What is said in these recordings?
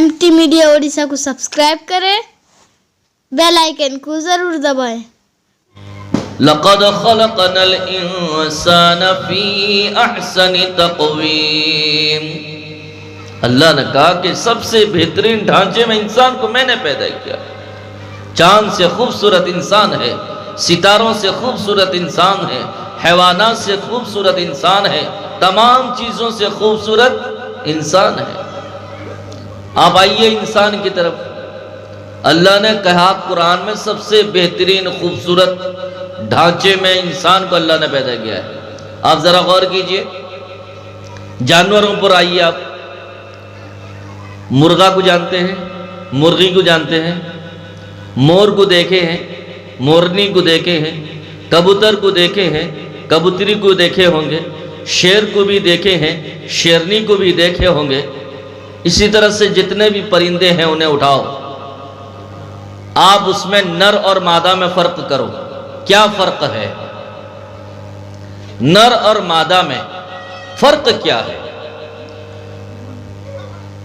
MT media Odisha को subscribe करें, bell icon को जरूर दबाएं। लक़द ख़लक़नल इंसान फ़ी अहसनि तक़वीम। अल्लाह ने कहा कि सबसे बेहतरीन ढांचे में इंसान को मैंने पैदा किया। चांद से खूबसूरत इंसान है, सितारों से खूबसूरत इंसान है, हैवानात से खूबसूरत इंसान है, तमाम चीज़ों से खूबसूरत इंसान है। आप आइए इंसान की तरफ। अल्लाह ने कहा कुरान में सबसे बेहतरीन खूबसूरत ढांचे में इंसान को अल्लाह ने पैदा किया है। आप ज़रा गौर कीजिए, जानवरों पर आइए आप। मुर्गा को जानते हैं, मुर्गी को जानते हैं, मोर को देखे हैं, मोरनी को देखे हैं, कबूतर को देखे हैं, कबूतरी को देखे होंगे, शेर को भी देखे हैं, शेरनी को भी देखे होंगे। इसी तरह से जितने भी परिंदे हैं उन्हें उठाओ, आप उसमें नर और मादा में फर्क करो, क्या फर्क है? नर और मादा में फर्क क्या है?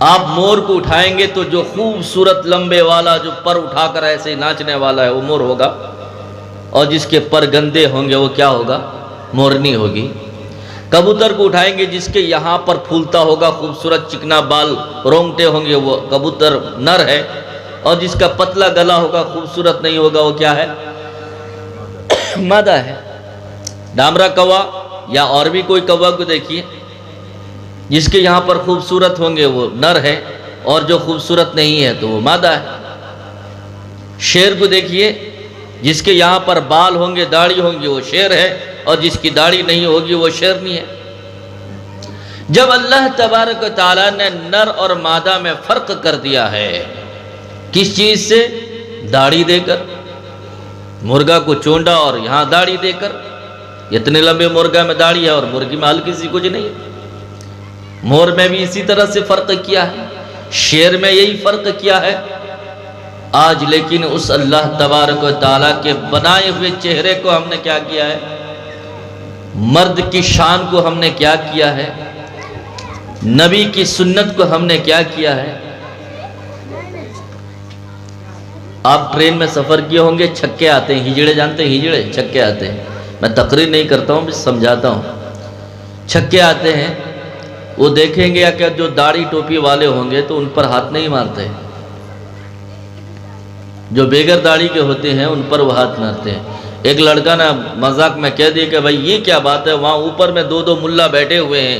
आप मोर को उठाएंगे तो जो खूबसूरत लंबे वाला जो पर उठाकर ऐसे नाचने वाला है वो मोर होगा, और जिसके पर गंदे होंगे वो क्या होगा? मोरनी होगी। कबूतर को उठाएंगे, जिसके यहाँ पर फूलता होगा खूबसूरत चिकना बाल रोंगटे होंगे वो कबूतर नर है, और जिसका पतला गला होगा खूबसूरत नहीं होगा वो क्या है? मादा है। डामरा कौवा या और भी कोई कौवा को देखिए, जिसके यहाँ पर खूबसूरत होंगे वो नर है, और जो खूबसूरत नहीं है तो वो मादा है। शेर को देखिए, जिसके यहाँ पर बाल होंगे दाढ़ी होंगी वो शेर है, और जिसकी दाढ़ी नहीं होगी वो शेरनी है। जब अल्लाह तबारक व तआला ने नर और मादा में फर्क कर दिया है, किस चीज से? दाढ़ी देकर। मुर्गा को चोंडा और यहाँ दाढ़ी देकर। इतने लंबे मुर्गा में दाढ़ी है और मुर्गी में हल्की सी कुछ नहीं है। मोर में भी इसी तरह से फर्क किया है, शेर में यही फर्क किया है। आज लेकिन उस अल्लाह तबारक व तआला के बनाए हुए चेहरे को हमने क्या किया है? मर्द की शान को हमने क्या किया है? नबी की सुन्नत को हमने क्या किया है? आप ट्रेन में सफ़र किए होंगे, छक्के आते हैं, हिजड़े जानते हैं? हिजड़े छक्के आते हैं। मैं तकरीर नहीं करता हूँ, बस समझाता हूँ। छक्के आते हैं, वो देखेंगे या क्या जो दाढ़ी टोपी वाले होंगे तो उन पर हाथ नहीं मारते, जो बेगर दाढ़ी के होते हैं उन पर वो हाथ मारते हैं। एक लड़का ना मजाक में कह दिया कि भाई ये क्या बात है, वहाँ ऊपर में दो दो मुल्ला बैठे हुए हैं,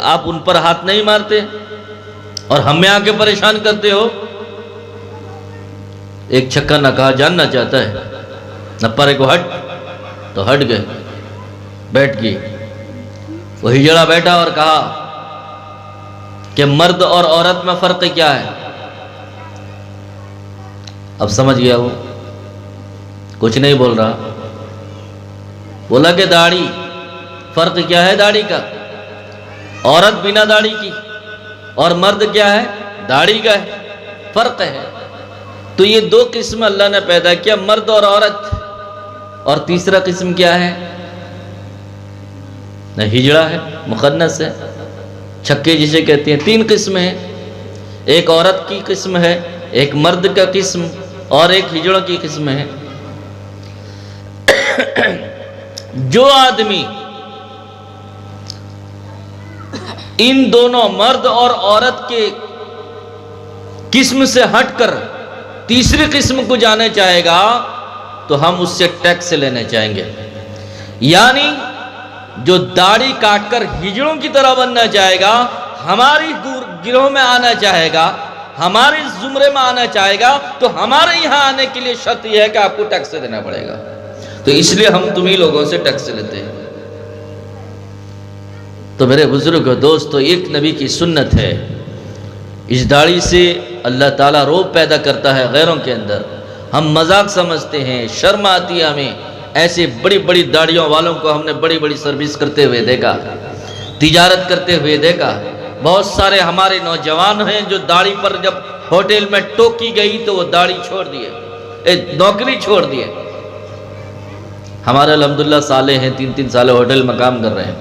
आप उन पर हाथ नहीं मारते और हमें आके परेशान करते हो। एक छक्का न कहा जानना चाहता है, नप्पारे को हट, तो हट गए, बैठ गई। वो हिजड़ा बैठा और कहा कि मर्द और औरत में फर्क क्या है? अब समझ गया वो, कुछ नहीं बोल रहा। बोला कि दाढ़ी, फर्क क्या है दाढ़ी का? औरत बिना दाढ़ी की, और मर्द क्या है? दाढ़ी का है, फर्क है। तो ये दो किस्म अल्लाह ने पैदा किया, मर्द और औरत। और तीसरा किस्म क्या है? न हिजड़ा है, मुखन्नस है, छक्के जिसे कहते हैं। तीन किस्म है, एक औरत की किस्म है, एक मर्द का किस्म, और एक हिजड़ों की किस्म है। जो आदमी इन दोनों मर्द और औरत के किस्म से हटकर तीसरी किस्म को जाने चाहेगा तो हम उससे टैक्स लेने चाहेंगे। यानी जो दाढ़ी काटकर हिजड़ों की तरह बनना चाहेगा, हमारी गिरोह में आना चाहेगा, हमारे जुमरे में आना चाहेगा, तो हमारे यहाँ आने के लिए शर्त यह है कि आपको टैक्स देना पड़ेगा। तो इसलिए हम तुम्ही लोगों से टैक्स लेते हैं। तो मेरे बुजुर्ग दोस्तों, एक नबी की सुन्नत है, इस दाढ़ी से अल्लाह ताला रोब पैदा करता है गैरों के अंदर। हम मजाक समझते हैं, शर्म आती है हमें। ऐसे बड़ी बड़ी दाढ़ियों वालों को हमने बड़ी बड़ी सर्विस करते हुए देखा, तिजारत करते हुए देखा। बहुत सारे हमारे नौजवान हैं जो दाढ़ी पर जब होटल में टोकी गई तो वो दाढ़ी छोड़ दिए, नौकरी छोड़ दिए। हमारे अल्हम्दुलिल्लाह साले हैं, 3-3 साल होटल में काम कर रहे हैं।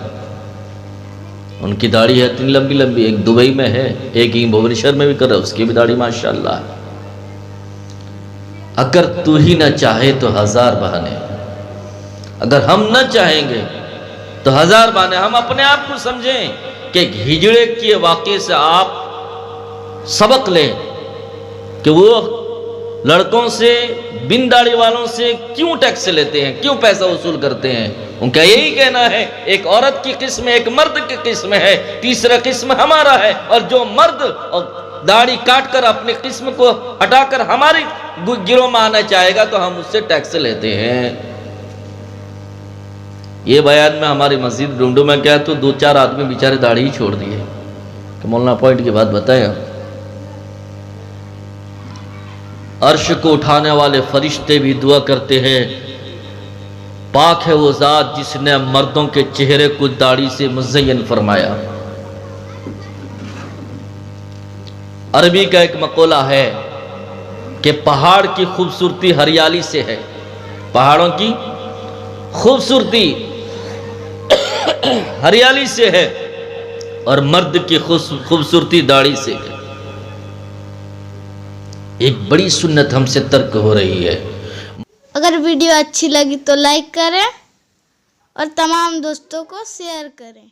ان کی داڑھی ہے اتنی لمبی لمبی، ایک دبئی میں ہے، ایک ہی بھونیشور میں بھی کر رہا ہے، اس کی بھی داڑھی ماشاءاللہ ہے۔ اگر تو ہی نہ چاہے تو ہزار بہانے، اگر ہم نہ چاہیں گے تو ہزار بہانے۔ ہم اپنے آپ کو سمجھیں کہ ہجڑے کے واقعے سے آپ سبق لیں کہ وہ لڑکوں سے، بن داڑھی والوں سے کیوں ٹیکس لیتے ہیں، کیوں پیسہ وصول کرتے ہیں۔ ان کا یہی کہنا ہے ایک عورت کی قسم ہے، ایک مرد کی قسم ہے، تیسرا قسم ہمارا ہے، اور جو مرد داڑھی کاٹ کر اپنی قسم کو ہٹا کر ہماری گروہ میں آنا چاہے گا تو ہم اس سے ٹیکس لیتے ہیں۔ یہ بیان میں ہماری مسجد ڈونڈو میں کیا تو 2-4 آدمی بیچارے داڑھی ہی چھوڑ دیے کہ مولانا پوائنٹ کی بات بتائیں آپ۔ عرش کو اٹھانے والے فرشتے بھی دعا کرتے ہیں پاک ہے وہ ذات جس نے مردوں کے چہرے کو داڑھی سے مزین فرمایا۔ عربی کا ایک مقولہ ہے کہ پہاڑ کی خوبصورتی ہریالی سے ہے، پہاڑوں کی خوبصورتی ہریالی سے ہے، اور مرد کی خوبصورتی داڑھی سے ہے۔ ایک بڑی سنت ہم سے ترک ہو رہی ہے۔ اگر ویڈیو اچھی لگی تو لائک کریں اور تمام دوستوں کو شیئر کریں۔